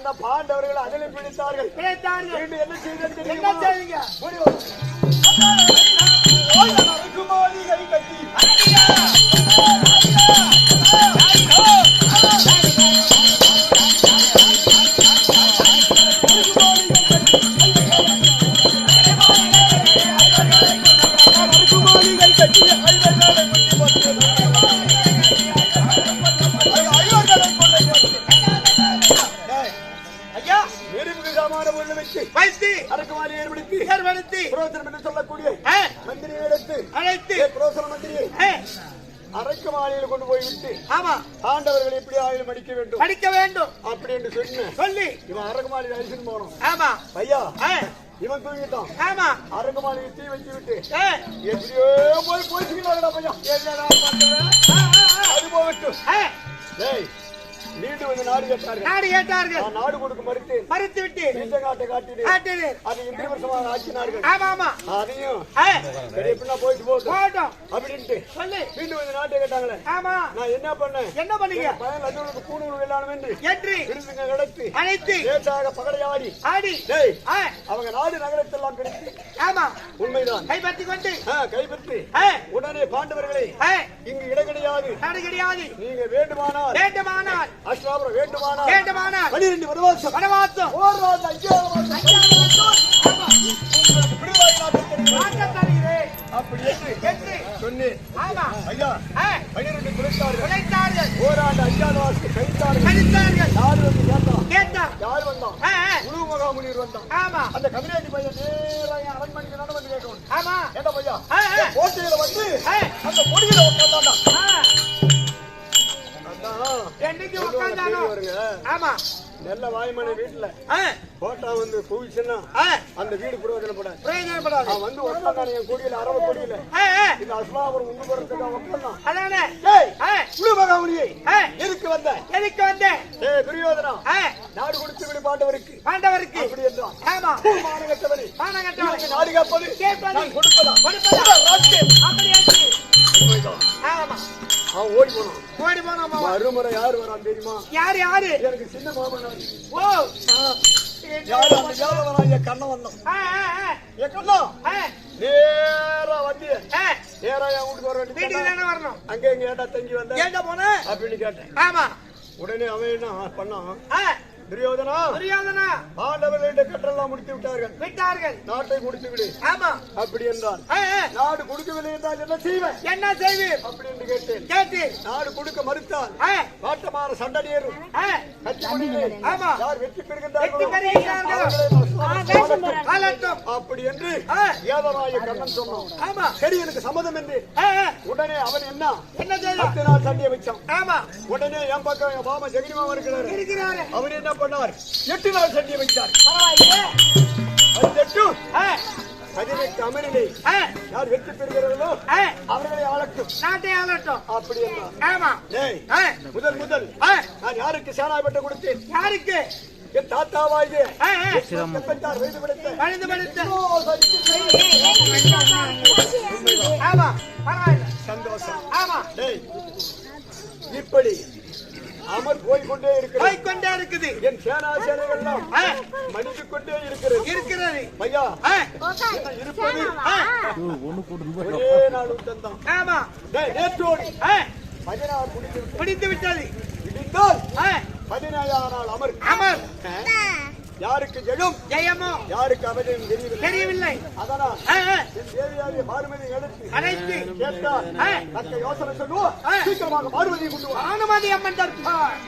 அந்த பாண்டவர்கள் அதில் பிடித்தார்கள். என்ன செய்தீங்க? சொல்லக்கூடிய மந்திரியை அழைத்து அரைக்கு மாலையில் கொண்டு போய் விட்டு ஆண்டவர்கள் எப்படி ஆயுள் அடிக்க வேண்டும் அப்படி என்று சொல்லி இவன் அரக்கு மாலையில் அரிசின்னு போனோம். ஐயா இவன் தூங்கிட்டான். அரக்கு மாலையில் தீ வச்சு விட்டு எப்படியோ போய் போயிச்சுக்கிறாங்கடா பையன். அது போகட்டும். மீண்டும் வந்து நாடு கேட்டார்கள். நாடு கொடுக்க மறுத்து விட்டு காட்டினேன். அது இந்திரவசமாக ஆக்கினார்கள். அதையும் எப்படின்னா போயிட்டு போட்டோம் அப்படின்ட்டு மீண்டும் வந்து நாட்டை கேட்டாங்களே. நான் என்ன பண்ணீங்க? பயன் லட்சங்களுக்கு கூணூர் வெள்ளாணும் என்று விருதுங்க நடத்தி ஏற்றாக பகடையாடி அவங்க நாடு நகரத்தெல்லாம் கிடைத்து உண்மைதான் கைப்பற்றி உடனே பாண்டவர்களை இங்கு இடம் கிடையாது. நீங்க வேண்டுமானால் அஷ்டாபுரம் வேண்டுமானால் 12 வனவாசம் ஓராது 5 அப்படி என்று சொன்னேன். ஐயா 12 குலைத்தார்கள். ஓராண்டு 5 வாசம் கழித்தார்கள். யாரு வந்து கேட்டா யாரு வந்தான்? குரு மகாமுனிவர் வந்தான். அந்த கதிரேடி பையன் நேராக அரண்மனைக்கு நட வந்து கேட்கணும். ஏண்டா பையா கோட்டையில வந்து அந்த கொடியில உட்கார்ந்தாண்டா. நல்ல வாய்மான வீட்டுல போட்டா வந்து குவிச்சுன்னா அந்த வீடு பிரயோஜனப்படாது. வந்து உட்காந்தான் என் கொடியில அரவ கொடியில இந்த அஸ்லாபுரம் உண்டு போறதுக்காக எதுக்கு வந்த துரியோதனா நாடு கொடுத்து விடு பாண்டவருக்கு அப்படி என்றான். நாடு கேட்பது கொடுப்பதா ஓடி போனான். மறுமுறை யாரு வரான் தெரியுமா? யாரு? எனக்கு சின்ன மாமன். கண்ணம் வந்தான். நேரா வந்து நேரா என் வீட்டுக்கு வர வேண்டிய வரணும். அங்க எங்க ஏட்டா தங்கி வந்த போன அப்படின்னு கேட்டேன். உடனே அவன் என்ன பண்ணான்? துரியோதனா பாண்டவர்களிட கட்டெல்லாம் முடித்து விட்டார்கள். நாட்டை கொடுத்து விடு அப்படி என்றால் நாடு கொடுக்கவில்லை என்றால் என்ன செய்வேன் அப்படி என்று கேட்டேன். நாடு கொடுக்க மறுத்தால் வாட்டமான சண்டடியேறும். யார் வெற்றி பெறுகின்றார்களோ அப்படி என்று ஏதனாய கண்ணன் சொன்னான். சரி எனக்கு சம்மதம் என்று உடனே அவன் என்ன 10 நாள் சண்டையை வச்சான். உடனே என் பக்கம் என் மாமா ஜெகனிமாமா இருக்கிறாரு. அவன் என்ன பண்ணார்? 8 நாள் சண்டையை வைத்தார். 18 அமரிலே யார் வெற்றி பெறுகிறார்களோ அவர்களை ஆளட்டும், நாட்டை ஆளட்டும் அப்படி என்றார். முதல் நான் யாருக்கு சேனாபட்ட கொடுத்தேன்? யாருக்கு? என் தாத்தாவாய் சந்தோஷம். இப்படி அமர் போய்கொண்டே இருக்குது. என் சேனா சேனைகள்லாம் மடிந்து கொண்டே இருக்கிறது. ஐயா இருப்பது ஒரே நாள் உத்தந்தான். நேற்றோடு 16 பிடித்து விட்டது. இடிந்தால் 17ஆம் நாள் அமர். யாருக்கு ஜெயமோ யாருக்கு அவதையும் தெரியவில்லை. அதனால் தேவியாரிய பார்வதி அழைத்து கேட்டால் யோசனை சொல்லுவோம். சீக்கிரமாக பார்வதியை கொண்டு வா. அனுமதி அம்மன் தர்பார்.